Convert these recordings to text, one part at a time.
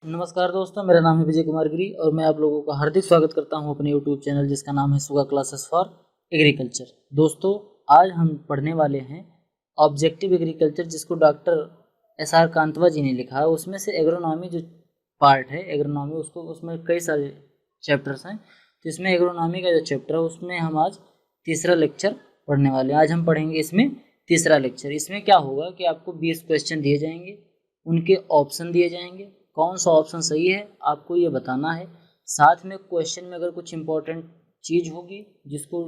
नमस्कार दोस्तों, मेरा नाम है विजय कुमार गिरी और मैं आप लोगों का हार्दिक स्वागत करता हूं अपने यूट्यूब चैनल जिसका नाम है सुगा क्लासेस फॉर एग्रीकल्चर। दोस्तों, आज हम पढ़ने वाले हैं ऑब्जेक्टिव एग्रीकल्चर, जिसको डॉक्टर SR कांतवा जी ने लिखा है। उसमें से एग्रोनॉमी जो पार्ट है, एग्रोनॉमी उसमें कई सारे चैप्टर्स हैं, तो इसमें एग्रोनॉमी का जो चैप्टर है उसमें हम आज तीसरा लेक्चर पढ़ने वाले हैं। आज हम पढ़ेंगे इसमें तीसरा लेक्चर। इसमें क्या होगा कि आपको 20 क्वेश्चन दिए जाएंगे, उनके ऑप्शन दिए जाएंगे, कौन सा ऑप्शन सही है आपको ये बताना है। साथ में क्वेश्चन में अगर कुछ इंपॉर्टेंट चीज़ होगी जिसको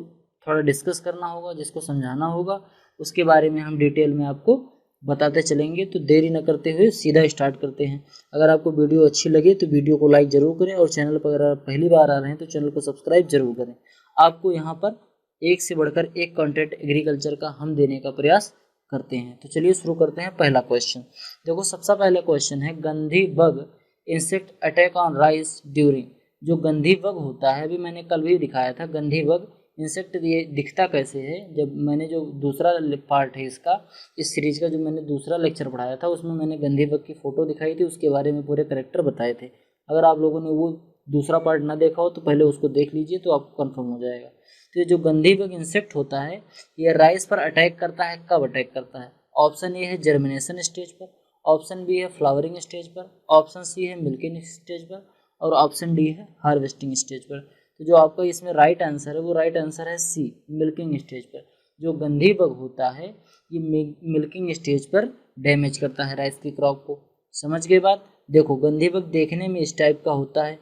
थोड़ा डिस्कस करना होगा, जिसको समझाना होगा, उसके बारे में हम डिटेल में आपको बताते चलेंगे। तो देरी न करते हुए सीधा स्टार्ट करते हैं। अगर आपको वीडियो अच्छी लगे तो वीडियो को लाइक ज़रूर करें और चैनल पर अगर आप पहली बार आ रहे हैं तो चैनल को सब्सक्राइब जरूर करें। आपको यहाँ पर एक से बढ़कर एक कंटेंट एग्रीकल्चर का हम देने का प्रयास करते हैं। तो चलिए शुरू करते हैं। पहला क्वेश्चन देखो, सबसे पहला क्वेश्चन है गंधी bug insect attack on rice during. जो गंधी बग होता है, अभी मैंने कल भी दिखाया था गंधी बग इंसेक्ट ये दिखता कैसे है। जब मैंने जो दूसरा पार्ट है इसका, इस सीरीज का जो मैंने दूसरा लेक्चर पढ़ाया था, उसमें मैंने गंधी बग की फ़ोटो दिखाई थी, उसके बारे में पूरे करेक्टर बताए थे। अगर आप लोगों ने वो दूसरा पार्ट ना देखा हो तो पहले उसको देख लीजिए, तो आपको कन्फर्म हो जाएगा। तो ये जो गंधी बग इंसेक्ट होता है ये राइस पर अटैक करता है। कब अटैक करता है? ऑप्शन ए है जर्मिनेशन स्टेज पर, ऑप्शन बी है फ्लावरिंग स्टेज पर, ऑप्शन सी है मिल्किंग स्टेज पर और ऑप्शन डी है हार्वेस्टिंग स्टेज पर। तो जो आपका इसमें राइट आंसर है वो राइट आंसर है सी, मिल्किंग स्टेज पर। जो गंधी बग होता है ये मिल्किंग स्टेज पर डैमेज करता है राइस की क्रॉप को। समझ गए बात? देखो, गंधी बग देखने में इस टाइप का होता है,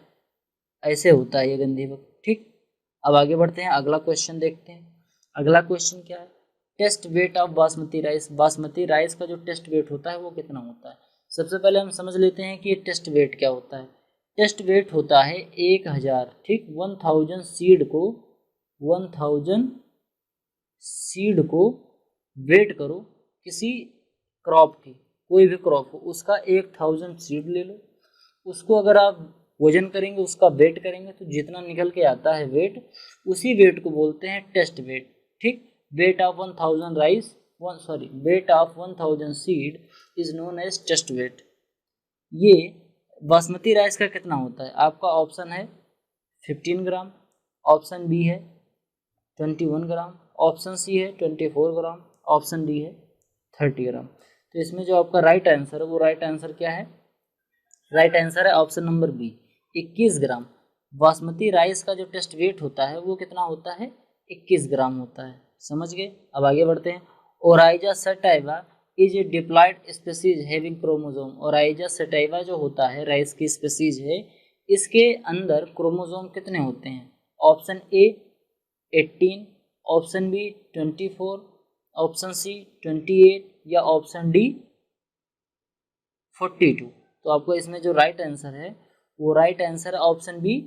ऐसे होता है ये गंधी बग। ठीक, अब आगे बढ़ते हैं, अगला क्वेश्चन देखते हैं। अगला क्वेश्चन क्या है? Test weight of basmati rice. Basmati rice का जो टेस्ट वेट होता है वो कितना होता है? सबसे पहले हम समझ लेते हैं कि ये टेस्ट वेट क्या होता है। टेस्ट वेट होता है 1000। ठीक, 1000 सीड को वेट करो किसी क्रॉप की, कोई भी क्रॉप हो, उसका 1000 सीड ले लो। उसको अगर आप वजन करेंगे, उसका वेट करेंगे, तो जितना निकल के आता है वेट, उसी वेट को बोलते हैं टेस्ट वेट। ठीक, weight of 1000 rice weight of 1000 seed is known as test weight. ये बासमती राइस का कितना होता है? आपका ऑप्शन है 15 ग्राम, ऑप्शन बी है 21 ग्राम, ऑप्शन सी है 24 ग्राम, ऑप्शन डी है 30 ग्राम। तो इसमें जो आपका राइट आंसर है वो राइट आंसर क्या है? राइट आंसर है ऑप्शन नंबर बी, 21 ग्राम। बासमती राइस का जो टेस्ट वेट होता है वो कितना होता है? 21 ग्राम होता है। समझ गए? अब आगे बढ़ते हैं। Oryza sativa is a diploid species having chromosome. Oryza sativa जो होता है राइस की स्पीसीज है, इसके अंदर क्रोमोसोम कितने होते हैं? Option A 18, option B 24, option C 28 या ऑप्शन डी 42। तो आपको इसमें जो राइट आंसर है वो राइट आंसर है ऑप्शन बी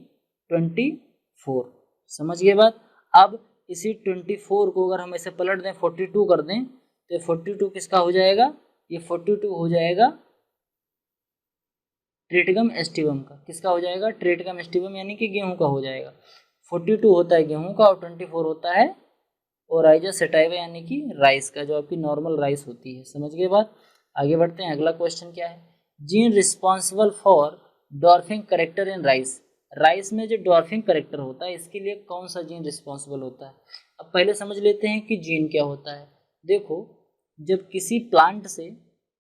24। समझ गए बात? अब इसी 24 को अगर हम ऐसे पलट दें, 42 कर दें, तो 42 किसका हो जाएगा? ये 42 हो जाएगा ट्रिटिकम एस्टिवम का। किसका हो जाएगा? ट्रिटिकम एस्टिवम, यानी कि गेहूं का हो जाएगा। 42 होता है गेहूं का और 24 होता है ओराइजा सटाइवा यानी कि राइस का, जो आपकी नॉर्मल राइस होती है। समझ गए बात? आगे बढ़ते हैं। अगला क्वेश्चन क्या है? Gene responsible for dwarfing character in rice. Rice में जो डॉर्फिंग करेक्टर होता है इसके लिए कौन सा जीन रिस्पॉन्सिबल होता है? अब पहले समझ लेते हैं कि जीन क्या होता है। देखो, जब किसी प्लांट से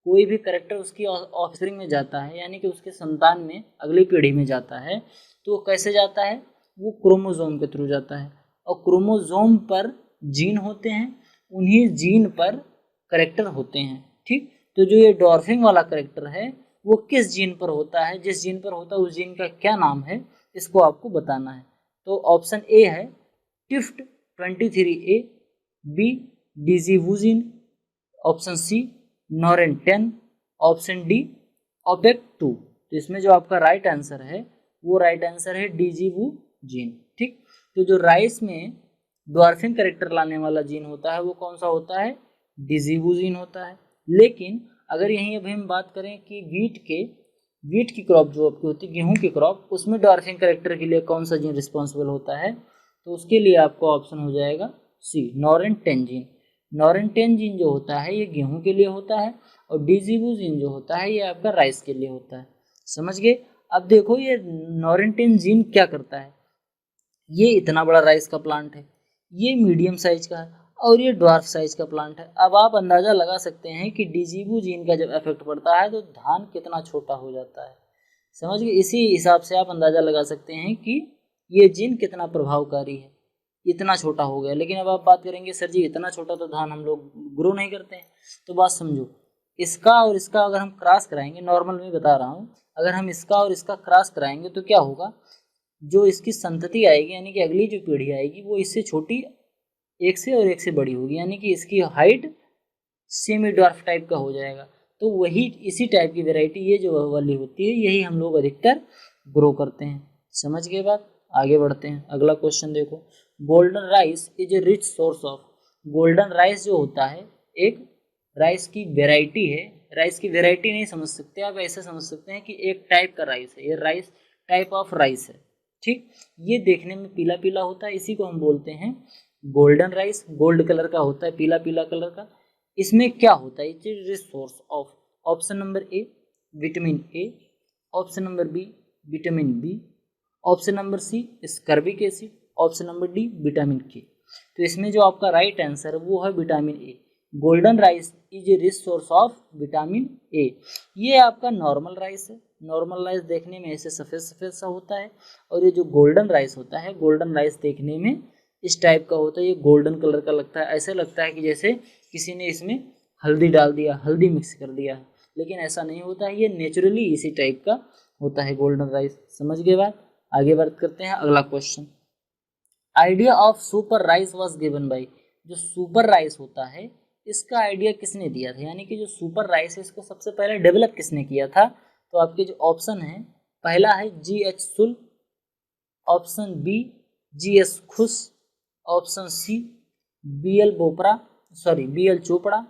कोई भी करेक्टर उसकी ऑफस्प्रिंग में जाता है, यानी कि उसके संतान में, अगली पीढ़ी में जाता है, तो कैसे जाता है? वो क्रोमोसोम के थ्रू जाता है। और क्रोमोसोम पर जीन होते हैं, उन्हीं जीन पर करेक्टर होते हैं। ठीक, तो जो ये डॉर्फिंग वाला करेक्टर है वो किस जीन पर होता है? जिस जीन पर होता है उस जीन का क्या नाम है, इसको आपको बताना है। तो ऑप्शन ए है टिफ्ट 23A, बी डिजीवुजिन, option C Norin 10, option D ओपेक 2। तो इसमें जो आपका राइट आंसर है वो राइट आंसर है डिजीवुजिन। ठीक, तो जो राइस में डॉर्फिंग करेक्टर लाने वाला जीन होता है वो कौन सा होता है? डिजीवुजिन होता है। लेकिन अगर यहीं अभी हम बात करें कि वीट की क्रॉप जो आपकी होती है, गेहूं की क्रॉप, उसमें डॉर्फिंग करेक्टर के लिए कौन सा जीन रिस्पॉन्सिबल होता है? तो उसके लिए आपका ऑप्शन हो जाएगा सी, नॉरेन 10 जीन। नॉरेन 10 जीन जो होता है ये गेहूं के लिए होता है और डिजीवुजिन जो होता है ये आपका राइस के लिए होता है। समझ गए? अब देखो ये नॉरेंटेन जीन क्या करता है, ये इतना बड़ा राइस का प्लांट है, ये मीडियम साइज का है और ये ड्वार्फ साइज का प्लांट है। अब आप अंदाज़ा लगा सकते हैं कि डिजीबू जीन का जब इफेक्ट पड़ता है तो धान कितना छोटा हो जाता है। समझ गए, इसी हिसाब से आप अंदाज़ा लगा सकते हैं कि ये जीन कितना प्रभावकारी है, इतना छोटा हो गया। लेकिन अब आप बात करेंगे सर जी इतना छोटा तो धान हम लोग ग्रो नहीं करते हैं, तो बात समझो, इसका और इसका अगर हम क्रॉस कराएंगे, नॉर्मल में बता रहा हूँ, अगर हम इसका और इसका क्रॉस कराएंगे तो क्या होगा, जो इसकी संतति आएगी यानी कि अगली जो पीढ़ी आएगी वो इससे छोटी एक से और एक से बड़ी होगी, यानी कि इसकी हाइट सेमी ड्वार्फ टाइप का हो जाएगा। तो वही इसी टाइप की वैरायटी ये जो वाली होती है यही हम लोग अधिकतर ग्रो करते हैं। समझ गए बात, आगे बढ़ते हैं। अगला क्वेश्चन देखो, golden rice is a rich source of. Golden rice जो होता है एक राइस की वैरायटी है, राइस की वैरायटी नहीं समझ सकते आप, ऐसे समझ सकते हैं कि एक टाइप का राइस है, ये राइस टाइप ऑफ राइस है, ठीक। ये देखने में पीला पीला होता है, इसी को हम बोलते हैं गोल्डन राइस, गोल्ड कलर का होता है, पीला पीला कलर का। इसमें क्या होता है, it is resource of, option number A vitamin A, option number B vitamin B, option number C ascorbic acid, option number D vitamin K. तो इसमें जो आपका राइट आंसर है वो है vitamin A. Golden rice is a rich source of vitamin A. ये आपका normal rice है, नॉर्मल राइस देखने में ऐसे सफ़ेद सफ़ेद सा होता है, और ये जो गोल्डन राइस होता है, गोल्डन राइस देखने में इस टाइप का होता है, ये गोल्डन कलर का लगता है, ऐसे लगता है कि जैसे किसी ने इसमें हल्दी डाल दिया, हल्दी मिक्स कर दिया, लेकिन ऐसा नहीं होता है, ये नेचुरली इसी टाइप का होता है गोल्डन राइस। समझ गए बात, आगे बात करते हैं। अगला question, idea of super rice was given by. जो सुपर राइस होता है इसका आइडिया किसने दिया था, यानी कि जो सुपर राइस है इसको सबसे पहले डेवलप किसने किया था। तो आपके जो ऑप्शन है, पहला है GH Shull, option B GS Khush, option C BL Chopra,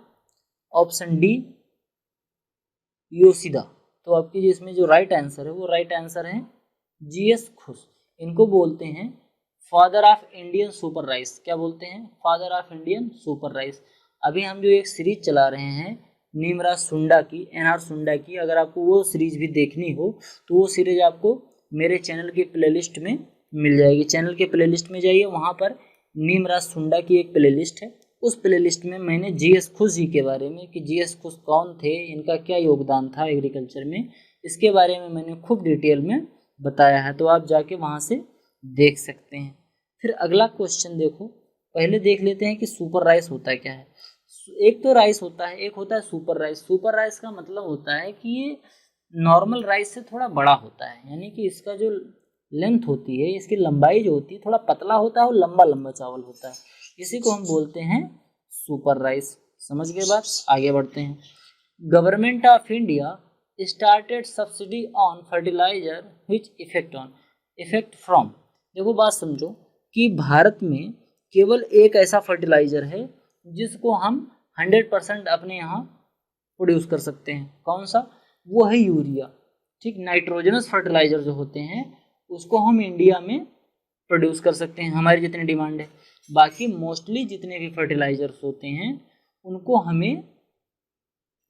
option D Yoshida. तो आपकी जो इसमें जो राइट आंसर है वो राइट आंसर है GS खुश। इनको बोलते हैं father of Indian super rice. क्या बोलते हैं, father of Indian super rice. अभी हम जो एक सीरीज चला रहे हैं नीमराज सुंडा की, NR सुंडा की, अगर आपको वो सीरीज भी देखनी हो तो वो सीरीज आपको मेरे चैनल की प्लेलिस्ट में मिल जाएगी। चैनल के प्लेलिस्ट में जाइए, वहाँ पर नीमराज सुंडा की एक प्लेलिस्ट है, उस प्लेलिस्ट में मैंने GS खुश जी के बारे में कि GS खुश कौन थे, इनका क्या योगदान था एग्रीकल्चर में, इसके बारे में मैंने खूब डिटेल में बताया है, तो आप जाके वहाँ से देख सकते हैं। फिर अगला क्वेश्चन देखो, पहले देख लेते हैं कि सुपर राइस होता है क्या है। एक तो राइस होता है, एक होता है सुपर राइस। सुपर राइस का मतलब होता है कि ये नॉर्मल राइस से थोड़ा बड़ा होता है, यानी कि इसका जो लेंथ होती है, इसकी लंबाई जो होती है थोड़ा पतला होता है और लंबा लंबा चावल होता है, इसी को हम बोलते हैं सुपर राइस। समझ गए बात, आगे बढ़ते हैं। Government of India started subsidy on fertiliser which effect from. देखो बात समझो कि भारत में केवल एक ऐसा फर्टिलाइजर है जिसको हम 100% अपने यहाँ प्रोड्यूस कर सकते हैं। कौन सा, वो है यूरिया, ठीक। नाइट्रोजनस फर्टिलाइजर जो होते हैं उसको हम इंडिया में प्रोड्यूस कर सकते हैं, हमारी जितनी डिमांड है। बाकी मोस्टली जितने भी फर्टिलाइजर्स होते हैं उनको हमें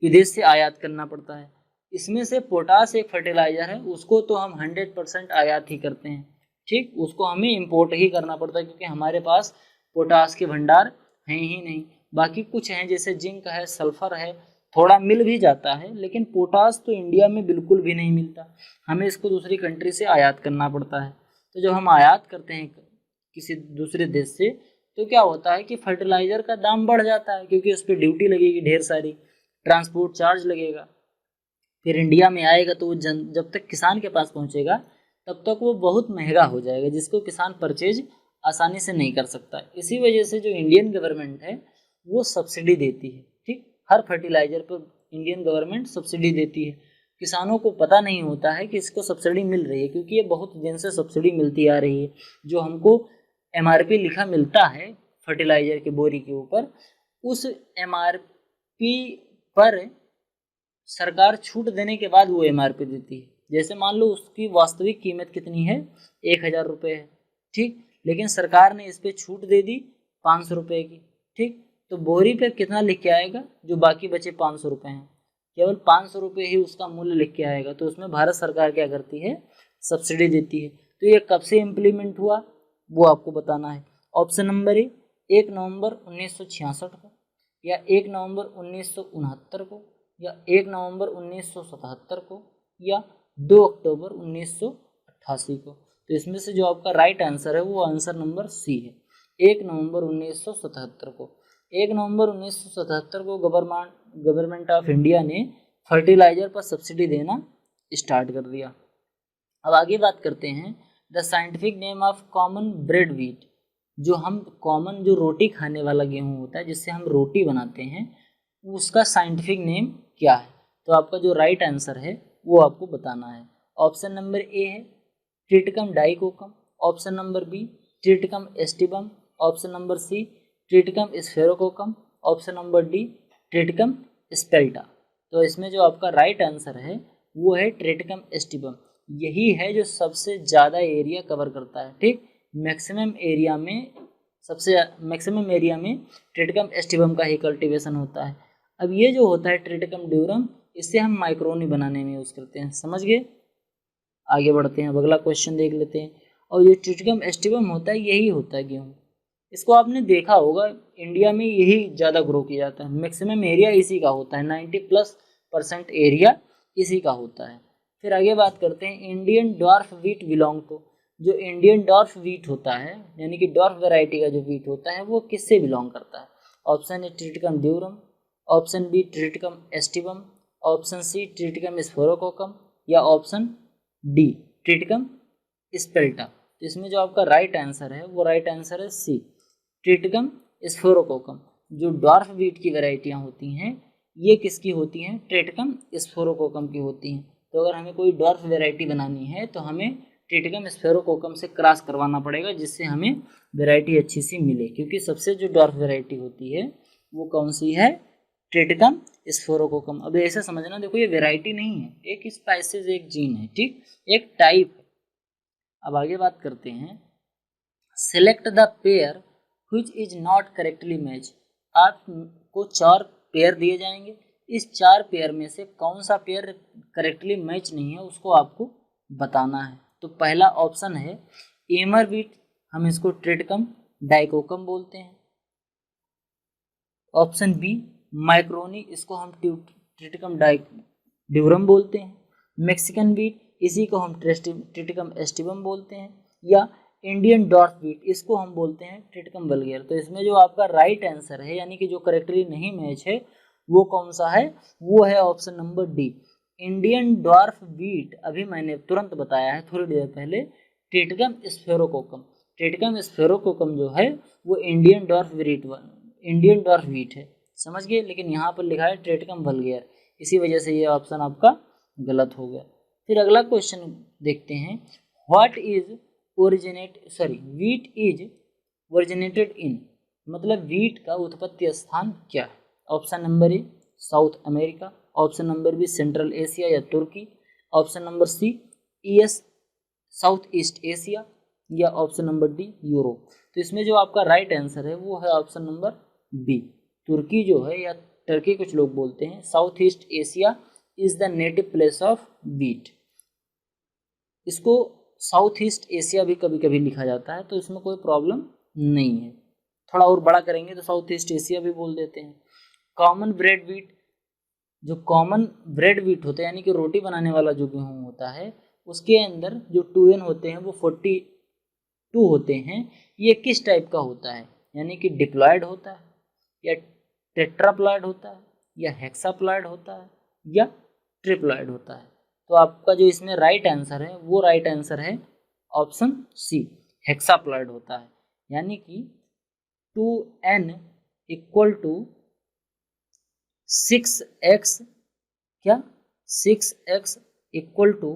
विदेश से आयात करना पड़ता है। इसमें से पोटास एक फर्टिलाइजर है, उसको तो हम 100% आयात ही करते हैं, ठीक। उसको हमें इंपोर्ट ही करना पड़ता है क्योंकि हमारे पास पोटास के भंडार हैं ही नहीं। बाकी कुछ हैं जैसे जिंक है, सल्फर है, थोड़ा मिल भी जाता है, लेकिन पोटास तो इंडिया में बिल्कुल भी नहीं मिलता, हमें इसको दूसरी कंट्री से आयात करना पड़ता है। तो जब हम आयात करते हैं किसी दूसरे देश से तो क्या होता है कि फर्टिलाइज़र का दाम बढ़ जाता है क्योंकि उस पर ड्यूटी लगेगी ढेर सारी, ट्रांसपोर्ट चार्ज लगेगा, फिर इंडिया में आएगा तो वो जब तक किसान के पास पहुंचेगा तब तक वो बहुत महंगा हो जाएगा, जिसको किसान परचेज आसानी से नहीं कर सकता। इसी वजह से जो इंडियन गवर्नमेंट है वो सब्सिडी देती है, ठीक। हर फर्टिलाइज़र पर इंडियन गवर्नमेंट सब्सिडी देती है। किसानों को पता नहीं होता है कि इसको सब्सिडी मिल रही है क्योंकि ये बहुत दिन से सब्सिडी मिलती आ रही है। जो हमको MRP लिखा मिलता है फर्टिलाइज़र के बोरी के ऊपर, उस MRP पर सरकार छूट देने के बाद वो MRP देती है। जैसे मान लो उसकी वास्तविक कीमत कितनी है, 1000 रुपये है, ठीक, लेकिन सरकार ने इस पर छूट दे दी 500 रुपये की, ठीक। तो बोरी पे कितना लिख के आएगा, जो बाकी बचे 500 रुपये हैं, केवल 500 रुपये ही उसका मूल्य लिख के आएगा, तो उसमें भारत सरकार क्या करती है, सब्सिडी देती है। तो ये कब से इम्प्लीमेंट हुआ वो आपको बताना है। ऑप्शन नंबर ए 1 नवंबर 1966 को, या 1 नवंबर 1969 को, या 1 नवंबर 1977 को, या 2 अक्टूबर 1988 को। तो इसमें से जो आपका राइट आंसर है वो आंसर नंबर सी है, 1 नवंबर 1977 को। 1 नवंबर 1977 को गवर्नमेंट ऑफ इंडिया ने फर्टिलाइजर पर सब्सिडी देना स्टार्ट कर दिया। अब आगे बात करते हैं the scientific name of common bread wheat, जो हम कॉमन जो रोटी खाने वाला गेहूं होता है जिससे हम रोटी बनाते हैं, उसका साइंटिफिक नेम क्या है। तो आपका जो राइट आंसर है वो आपको बताना है। ऑप्शन नंबर ए है Triticum dicoccum, option number B Triticum aestivum, option number C Triticum sphaerococcum, option number D Triticum spelta. तो इसमें जो आपका राइट आंसर है वो है ट्रिटिकम एस्टिबम। यही है जो सबसे ज़्यादा एरिया कवर करता है, ठीक। मैक्सिमम एरिया में ट्रिटिकम एस्टिबम का ही कल्टीवेशन होता है। अब ये जो होता है ट्रिटिकम ड्यूरम, इससे हम माइक्रोनी बनाने में यूज़ करते हैं, समझ गए। आगे बढ़ते हैं, अब अगला क्वेश्चन देख लेते हैं। और ये ट्रिटिकम एस्टिबम होता है, यही होता है गेहूँ। इसको आपने देखा होगा, इंडिया में यही ज़्यादा ग्रो किया जाता है, मैक्सिमम एरिया इसी का होता है, 90+% एरिया इसी का होता है। फिर आगे बात करते हैं Indian dwarf wheat belong to. जो इंडियन डॉर्फ व्हीट होता है यानी कि डॉर्फ वैरायटी का जो व्हीट होता है वो किससे बिलोंग करता है। Option A Triticum durum, option B Triticum aestivum, option C Triticum sphaerococcum, या ऑप्शन डी ट्रिटिकम स्पेल्टा। तो इसमें जो आपका राइट आंसर है वो राइट आंसर है सी ट्रिटिकम स्फोरोकोकम। जो डॉर्फ व्हीट की वैरायटियाँ होती हैं ये किसकी होती हैं, ट्रिटिकम स्फोरोकोकम की होती हैं। तो अगर हमें कोई डॉर्फ वैरायटी बनानी है तो हमें ट्रिटिकम स्फेरोकोकम से क्रॉस करवाना पड़ेगा, जिससे हमें वैरायटी अच्छी सी मिले। क्योंकि सबसे जो डॉर्फ वैरायटी होती है वो कौन सी है, ट्रिटिकम स्फेरोकोकम। अब ऐसे समझना, देखो ये वैरायटी नहीं है, एक स्पाइसेस एक जीन है, ठीक, एक टाइप है। अब आगे बात करते हैं select the pair which is not correctly match. आपको 4 पेयर दिए जाएंगे, इस 4 पेयर में से कौन सा पेयर करेक्टली मैच नहीं है उसको आपको बताना है। तो पहला ऑप्शन है एमर व्हीट, हम इसको ट्रिटिकम डाइकोकम बोलते हैं। ऑप्शन बी माइक्रोनी, इसको हम ट्रिटिकम ड्यूरम बोलते हैं। मैक्सिकन व्हीट, इसी को हम ट्रिटिकम एस्टिबम बोलते हैं। या इंडियन डॉर्फ व्हीट, इसको हम बोलते हैं ट्रिटिकम वल्गेर। तो इसमें जो आपका राइट आंसर है यानी कि जो करेक्टली नहीं मैच है वो कौन सा है, वो है option number D Indian dwarf wheat. अभी मैंने तुरंत बताया है थोड़ी देर पहले, ट्रिटिकम स्फेरोकोकम। ट्रिटिकम स्फेरोकोकम जो है वो इंडियन डॉर्फ व्हीट है, समझ गए। लेकिन यहाँ पर लिखा है ट्रिटिकम वल्गेर, इसी वजह से ये ऑप्शन आपका गलत हो गया। फिर अगला क्वेश्चन देखते हैं, व्हीट इज ओरिजिनेटेड इन, मतलब व्हीट का उत्पत्ति स्थान क्या है। Option number A South America, option number B Central Asia या तुर्की, option number C South East Asia, या ऑप्शन नंबर डी यूरोप। तो इसमें जो आपका राइट आंसर है वो है ऑप्शन नंबर बी तुर्की जो है, या टर्की कुछ लोग बोलते हैं। South East Asia is the native place of wheat. इसको साउथ ईस्ट एशिया भी कभी कभी लिखा जाता है, तो इसमें कोई प्रॉब्लम नहीं है। थोड़ा और बड़ा करेंगे तो साउथ ईस्ट एशिया भी बोल देते हैं। कॉमन ब्रेड व्हीट, जो कॉमन ब्रेड व्हीट होता है यानी कि रोटी बनाने वाला जो गेहूँ होता है, उसके अंदर जो 2N होते हैं वो 42 होते हैं। ये किस टाइप का होता है, यानी कि डिप्लॉयड होता है, या टेट्राप्लॉयड होता है, या हेक्साप्लॉयड होता है, या ट्रिप्लॉयड होता है। तो आपका जो इसमें राइट आंसर है वो राइट आंसर है ऑप्शन सी हेक्साप्लॉयड होता है। यानी कि 2N इक्वल टू 6x, क्या 6x इक्वल टू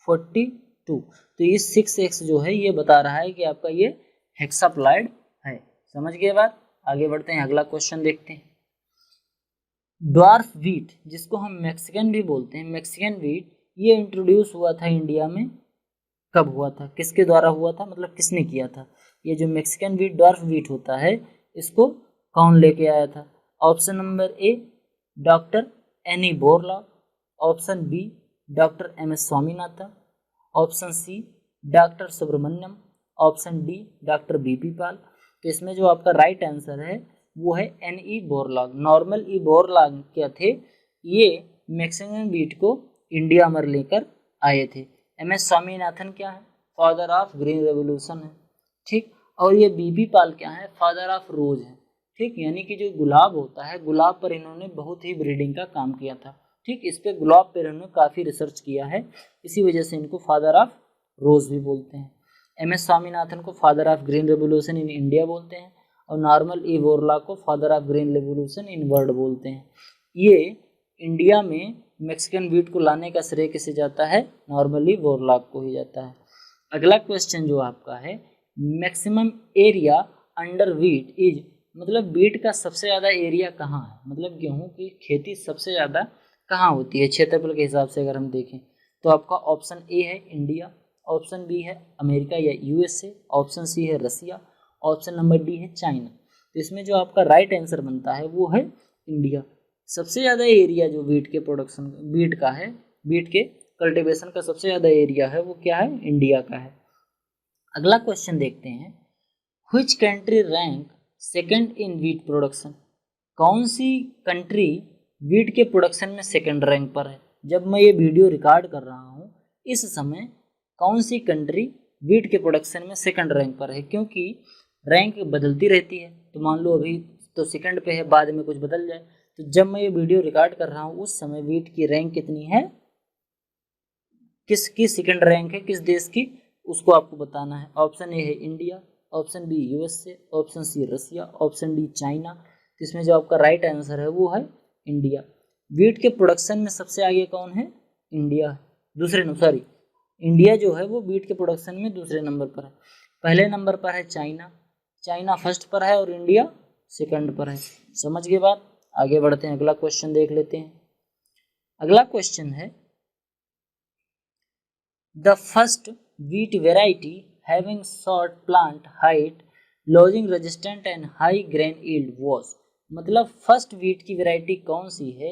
42। तो ये 6x जो है ये बता रहा है कि आपका ये हेक्साप्लॉयड है, समझ गए बात। आगे बढ़ते हैं, अगला क्वेश्चन देखते हैं। ड्वार्फ व्हीट, जिसको हम मैक्सिकन भी बोलते हैं, मैक्सिकन व्हीट, ये इंट्रोड्यूस हुआ था इंडिया में, कब हुआ था, किसके द्वारा हुआ था, मतलब किसने किया था। ये जो मैक्सिकन व्हीट ड्वार्फ व्हीट होता है इसको कौन लेके आया था। Option number A doctor N E Borlaug, option B doctor M S. Swaminathan, option C doctor Subramaniam, option D doctor B P. Pal. तो इसमें जो आपका राइट आंसर है वो है N E. Borlaug. Norman E Borlaug क्या थे, ये मैक्सिमम वीट को इंडिया में लेकर आए थे। एम.एस. स्वामीनाथन क्या है, फादर ऑफ ग्रीन रेवोल्यूशन है, ठीक। और ये बी.पी. पाल क्या है, फादर ऑफ रोज है, ठीक। यानी कि जो गुलाब होता है, गुलाब पर इन्होंने बहुत ही ब्रीडिंग का काम किया था, ठीक। इस पे गुलाब पर इन्होंने काफ़ी रिसर्च किया है, इसी वजह से इनको फादर ऑफ रोज भी बोलते हैं। एम.एस. स्वामीनाथन को father of green revolution in India बोलते हैं, और नॉर्मल ई बोरलॉग को father of green revolution in world बोलते हैं। ये इंडिया में मैक्सिकन वीट को लाने का श्रेय किसे जाता है, नॉर्मली बोरलॉग को ही जाता है। अगला क्वेश्चन जो आपका है, maximum area under wheat is, मतलब वीट का सबसे ज़्यादा एरिया कहाँ है, मतलब गेहूं की खेती सबसे ज़्यादा कहाँ होती है क्षेत्रफल के हिसाब से अगर हम देखें, तो आपका ऑप्शन ए है इंडिया, ऑप्शन बी है अमेरिका या यूएसए, ऑप्शन सी है रसिया, ऑप्शन नंबर डी है चाइना। तो इसमें जो आपका राइट आंसर बनता है वो है इंडिया। सबसे ज़्यादा एरिया जो वीट के प्रोडक्शन, वीट का है, वीट के कल्टीवेशन का सबसे ज़्यादा एरिया है वो क्या है, इंडिया का है। अगला क्वेश्चन देखते हैं, which country rank second in wheat production, कौन सी कंट्री वीट के प्रोडक्शन में सेकंड रैंक पर है। जब मैं ये वीडियो रिकॉर्ड कर रहा हूँ इस समय कौन सी कंट्री वीट के प्रोडक्शन में सेकंड रैंक पर है, क्योंकि रैंक बदलती रहती है। तो मान लो अभी तो सेकंड पे है, बाद में कुछ बदल जाए, तो जब मैं ये वीडियो रिकॉर्ड कर रहा हूँ उस समय वीट की रैंक कितनी है, किसकी सेकंड रैंक है, किस देश की, उसको आपको बताना है। ऑप्शन ए है India, option B USA, option C Russia, option D China. तो इसमें जो आपका राइट आंसर है वो है इंडिया। वीट के प्रोडक्शन में सबसे आगे कौन है, इंडिया है। इंडिया जो है वो वीट के प्रोडक्शन में दूसरे नंबर पर है। पहले नंबर पर है चाइना, चाइना फर्स्ट पर है और इंडिया सेकंड पर है। समझ गए बात, आगे बढ़ते हैं, अगला क्वेश्चन देख लेते हैं। अगला क्वेश्चन है, the first wheat variety having short plant height, lodging resistant and high grain yield was, मतलब फर्स्ट वीट की वैरायटी कौन सी है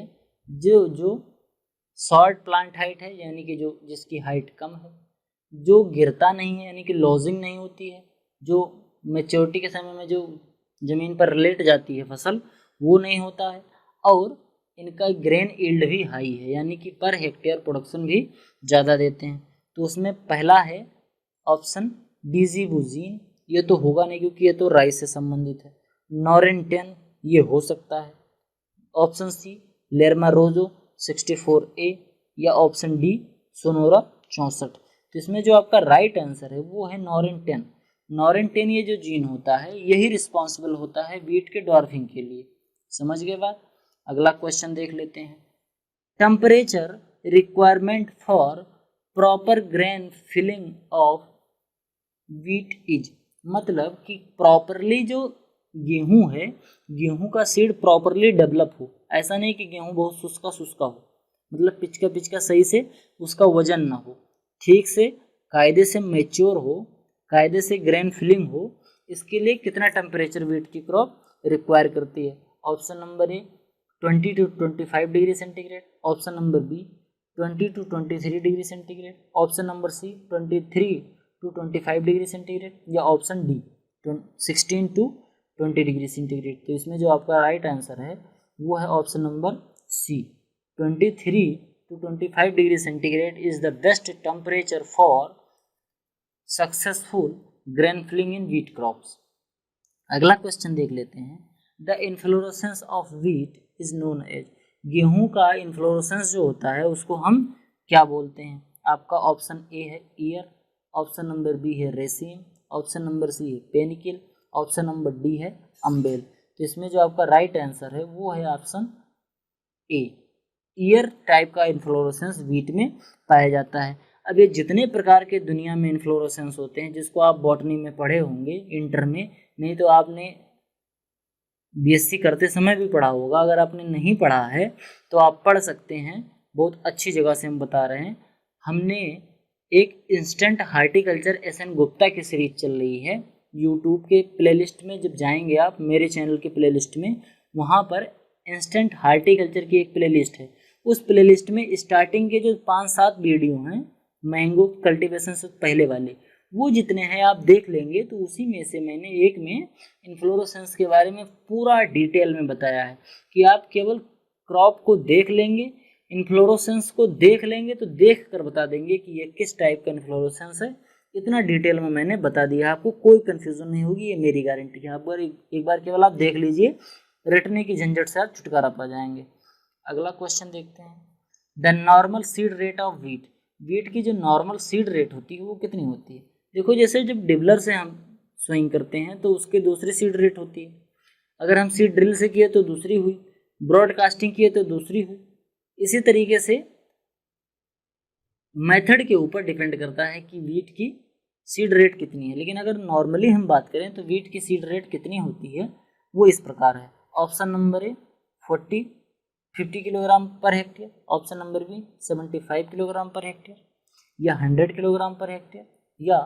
जो शॉर्ट प्लांट हाइट है, यानी कि जो जिसकी हाइट कम है, जो गिरता नहीं है यानी कि लॉजिंग नहीं होती है, जो मेच्योरिटी के समय में जो ज़मीन पर लेट जाती है फसल वो नहीं होता है, और इनका ग्रेन यील्ड भी हाई है, यानी कि पर हेक्टेयर प्रोडक्शन भी ज़्यादा देते हैं। तो उसमें पहला है ऑप्शन डीजीबुजीन, ये तो होगा नहीं क्योंकि ये तो राइस से संबंधित है। नॉरेंटेन ये हो सकता है। ऑप्शन सी लेरमारोजो 64A, या ऑप्शन डी सोनोरा 64। तो इसमें जो आपका राइट आंसर है वो है नॉरेंटेन। नॉरेंटेन ये जो जीन होता है यही रिस्पॉन्सिबल होता है वीट के ड्वार्फिंग के लिए। समझ गए बात, अगला क्वेश्चन देख लेते हैं। Temperature requirement for proper grain filling of wheat is, मतलब कि प्रॉपरली जो गेहूं है, गेहूं का सीड प्रॉपरली डेवलप हो, ऐसा नहीं कि गेहूं बहुत सुस्का हो, मतलब पिचका सही से उसका वजन ना हो, ठीक से कायदे से मैच्योर हो, कायदे से ग्रेन फिलिंग हो, इसके लिए कितना टेम्परेचर वीट की क्रॉप रिक्वायर करती है। Option number A 20 to 25 degree centigrade, option number B 20 to 23 degree centigrade, option number C 23 to 25 degree centigrade, या option D 16 to 20 degree centigrade. तो इसमें जो आपका राइट आंसर है वो है option number C 23 to 25 degree centigrade is the best temperature for successful grain filling in wheat crops. अगला question देख लेते हैं। The inflorescence of wheat is known as, गेहूं का इन्फ्लोरेसेंस जो होता है उसको हम क्या बोलते हैं। आपका ऑप्शन ए है ईयर, ऑप्शन नंबर बी है रेसिम, ऑप्शन नंबर सी है पेनिकल, ऑप्शन नंबर डी है अम्बेल। तो इसमें जो आपका राइट आंसर है वो है ऑप्शन ए, ईयर टाइप का इन्फ्लोरेसेंस वीट में पाया जाता है। अब ये जितने प्रकार के दुनिया में इन्फ्लोरेसेंस होते हैं जिसको आप बॉटनी में पढ़े होंगे इंटर में, नहीं तो आपने बीएससी करते समय भी पढ़ा होगा, अगर आपने नहीं पढ़ा है तो आप पढ़ सकते हैं, बहुत अच्छी जगह से हम बता रहे हैं। हमने एक इंस्टेंट हार्टिकल्चर एसएन गुप्ता की सीरीज चल रही है यूट्यूब के प्लेलिस्ट में, जब जाएंगे आप मेरे चैनल के प्लेलिस्ट में, वहाँ पर इंस्टेंट हार्टिकल्चर की एक प्लेलिस्ट है, उस प्लेलिस्ट में स्टार्टिंग के जो 5-7 वीडियो हैं मैंगो कल्टीवेशन से पहले वाले, वो जितने हैं आप देख लेंगे तो उसी में से मैंने एक में इन्फ्लोरेसेंस के बारे में पूरा डिटेल में बताया है कि आप केवल क्रॉप को देख लेंगे, इन्फ्लोरेसेंस को देख लेंगे तो देख कर बता देंगे कि ये किस टाइप का इन्फ्लोरेसेंस है। इतना डिटेल में मैंने बता दिया, आपको कोई कन्फ्यूज़न नहीं होगी, ये मेरी गारंटी है। आप एक बार केवल आप देख लीजिए, रटने की झंझट से आप छुटकारा पा जाएंगे। अगला क्वेश्चन देखते हैं, the normal seed rate of wheat. Wheat की जो नॉर्मल सीड रेट होती है वो कितनी होती है? देखो जैसे जब डिबलर से हम सोइंग करते हैं तो उसके दूसरी सीड रेट होती है, अगर हम सीड ड्रिल से किए तो दूसरी हुई, ब्रॉडकास्टिंग किए तो दूसरी हुई। इसी तरीके से मेथड के ऊपर डिपेंड करता है कि वीट की सीड रेट कितनी है। लेकिन अगर नॉर्मली हम बात करें तो वीट की सीड रेट कितनी होती है वो इस प्रकार है। Option number A 50 kilogram per hectare, option number B 75 kilogram per hectare, या 100 किलोग्राम पर हेक्टेयर, या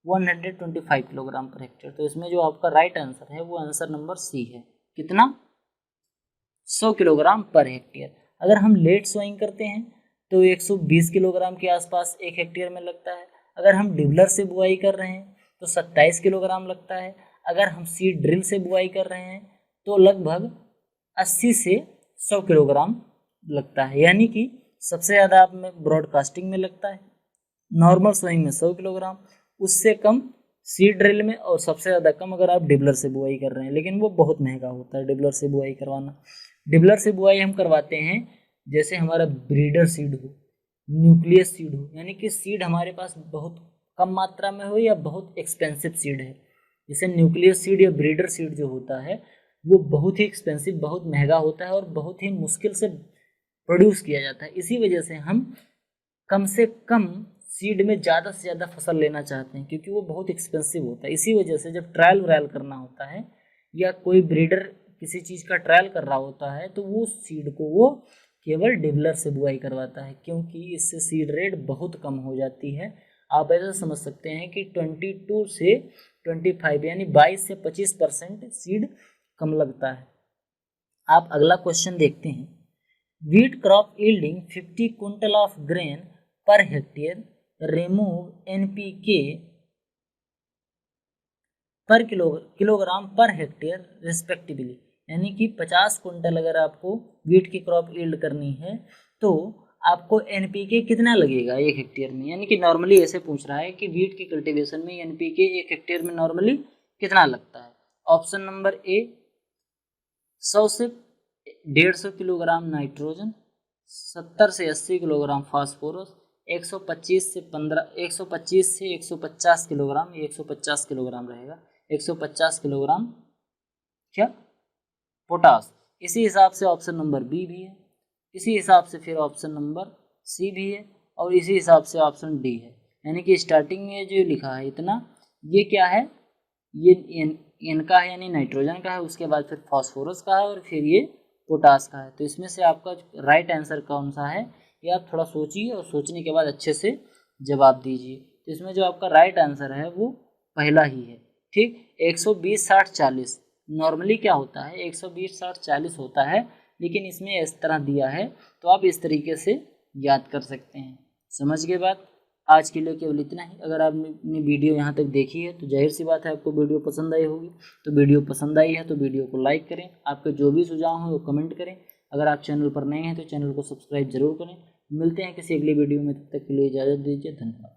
125 किलोग्राम पर हेक्टेयर। तो इसमें जो आपका राइट आंसर है वो आंसर नंबर सी है। कितना? 100 किलोग्राम पर हेक्टेयर। अगर हम लेट सोइंग करते हैं तो 120 किलोग्राम के आसपास एक हेक्टेयर में लगता है। अगर हम डिबलर से बुआई कर रहे हैं तो 27 किलोग्राम लगता है। अगर हम सीड ड्रिल से बुआई कर रहे हैं तो लगभग 80 से 100 किलोग्राम लगता है, यानी कि सबसे ज़्यादा आप में ब्रॉडकास्टिंग में लगता है, नॉर्मल सोइंग में 100 किलोग्राम, उससे कम सीड ड्रिल में, और सबसे ज़्यादा कम अगर आप डिबलर से बुआई कर रहे हैं। लेकिन वो बहुत महंगा होता है डिबलर से बुआई करवाना। डिबलर से बुआई हम करवाते हैं जैसे हमारा ब्रीडर सीड हो, न्यूक्लियस सीड हो, यानी कि सीड हमारे पास बहुत कम मात्रा में हो या बहुत एक्सपेंसिव सीड है। जैसे न्यूक्लियस सीड या ब्रीडर सीड जो होता है वो बहुत ही एक्सपेंसिव, बहुत महंगा होता है और बहुत ही मुश्किल से प्रोड्यूस किया जाता है। इसी वजह से हम कम से कम सीड में ज़्यादा से ज़्यादा फसल लेना चाहते हैं, क्योंकि वो बहुत एक्सपेंसिव होता है। इसी वजह से जब ट्रायल व्रायल करना होता है या कोई ब्रीडर किसी चीज़ का ट्रायल कर रहा होता है तो वो सीड को वो केवल डिबलर से बुआई करवाता है, क्योंकि इससे सीड रेट बहुत कम हो जाती है। आप ऐसा समझ सकते हैं कि 22 से 25 यानी 22 से 25% सीड कम लगता है। आप अगला क्वेश्चन देखते हैं, wheat crop yielding 50 quintal of grain per hectare remove NPK पर किलोग्राम पर हेक्टेयर रिस्पेक्टिवली। यानी कि 50 क्विंटल अगर आपको वीट की क्रॉप यील्ड करनी है तो आपको एनपीके कितना लगेगा एक हेक्टेयर में। यानी कि नॉर्मली ऐसे पूछ रहा है कि वीट की कल्टीवेशन में एनपीके एक हेक्टेयर में नॉर्मली कितना लगता है। ऑप्शन नंबर ए 100 से 150 किलोग्राम नाइट्रोजन, 70 से 80 किलोग्राम फास्फोरस, 125 से 150 किलोग्राम, 150 किलोग्राम रहेगा, 150 किलोग्राम क्या पोटास। इसी हिसाब से ऑप्शन नंबर बी भी है, इसी हिसाब से फिर ऑप्शन नंबर सी भी है, और इसी हिसाब से ऑप्शन डी है। यानी कि स्टार्टिंग में जो लिखा है इतना, ये क्या है, ये इनका है यानी नाइट्रोजन का है, उसके बाद फिर फास्फोरस का है और फिर ये पोटास का है। तो इसमें से आपका राइट आंसर कौन सा है ये आप थोड़ा सोचिए और सोचने के बाद अच्छे से जवाब दीजिए। तो इसमें जो आपका राइट आंसर है वो पहला ही है। ठीक, 120-60-40 नॉर्मली क्या होता है, 120-60-40 होता है, लेकिन इसमें इस तरह दिया है तो आप इस तरीके से याद कर सकते हैं। समझ गए बात? आज के लिए केवल इतना ही। अगर आपने वीडियो यहाँ तक देखी है तो जाहिर सी बात है आपको वीडियो पसंद आई होगी। तो वीडियो पसंद आई है तो वीडियो को लाइक करें, आपके जो भी सुझाव हैं वो कमेंट करें। अगर आप चैनल पर नए हैं तो चैनल को सब्सक्राइब जरूर करें। मिलते हैं किसी अगली वीडियो में, तब तक के लिए इजाज़त दीजिए। धन्यवाद।